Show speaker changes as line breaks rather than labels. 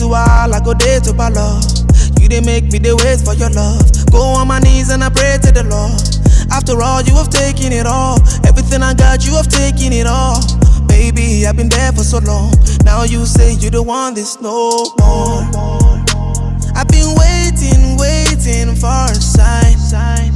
to all, I go there to my love. You they make me they wait for your love. Go on my knees and I pray to the Lord. After all, you have taken it all. Everything I got, you have taken it all. Baby, I've been there for so long. Now you say you don't want this no more. I've been waiting for a sign.